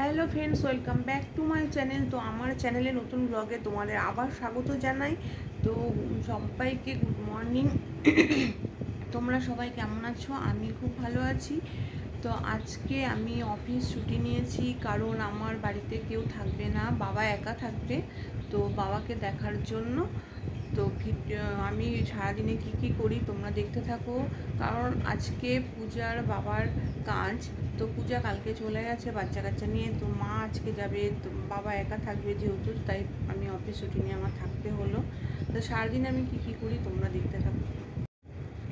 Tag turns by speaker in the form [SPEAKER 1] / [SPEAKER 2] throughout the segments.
[SPEAKER 1] Hello friends, welcome back to my channel. तो हमारे चैनले नतून ब्लगे तुम्हारे आबार स्वागत जानाई। तो सबाइके गुड मर्निंग। তোমরা সবাই কেমন আছো? আমি খুব ভালো আছি। তো আজকে আমি অফিস ছুটি নিয়েছি কারণ আমার বাড়িতে কেউ থাকবে না, বাবা একা থাকবে। তো বাবাকে দেখার জন্য তো আমি সারাদিনে কী করি তোমরা দেখতে থাকো। কারণ আজকে পূজার বাবার কাজ, তো পূজা কালকে চলে গেছে বাচ্চা কাচ্চা নিয়ে। তো মা আজকে যাবে, তো বাবা একা থাকবে যেহেতু, তাই আমি অফিস ছুটি নিয়ে আমার থাকতে হলো। তো সারাদিন আমি কী করি তোমরা দেখতে থাকো।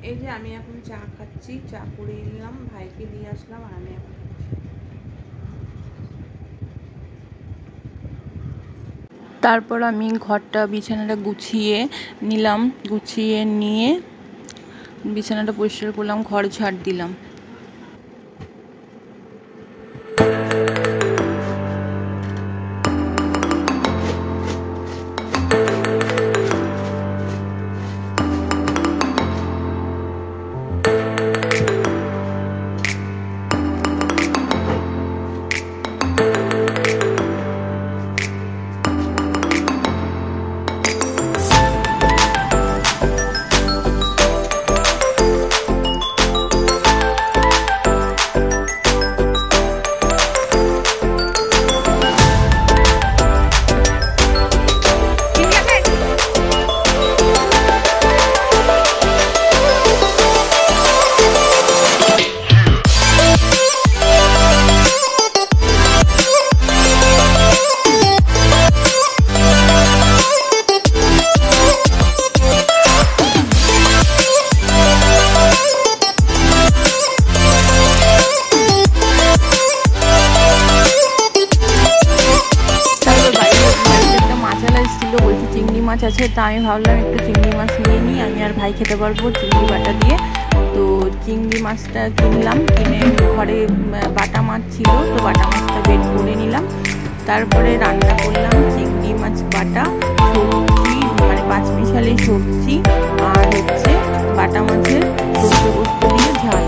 [SPEAKER 1] এই যে আমি এখন চা খাচ্ছি, চা করে নিলাম, ভাইকে দিয়ে আসলাম আর আমি এখন
[SPEAKER 2] তারপর আমি ঘরটা বিছানাটা গুছিয়ে নিলাম, গুছিয়ে নিয়ে বিছানাটা পরিষ্কার করলাম, ঘর ঝাড় দিলাম। বলছি চিংড়ি মাছ আছে, তা আমি ভাবলাম একটু চিংড়ি মাছ নিয়ে নিই, আমি আর ভাই খেতে পারবো চিংড়ি বাটা দিয়ে। তো চিংড়ি মাছটা কিনলাম, কিনে ঘরে বাটা মাছ ছিল, তো বাটা মাছটা বের করে নিলাম। তারপরে রান্না করলাম চিংড়ি মাছ বাটা, সবজি মানে পাঁচমিশালি সবজি আর হচ্ছে বাটা মাছের পোস্ত দিয়ে ঝাল।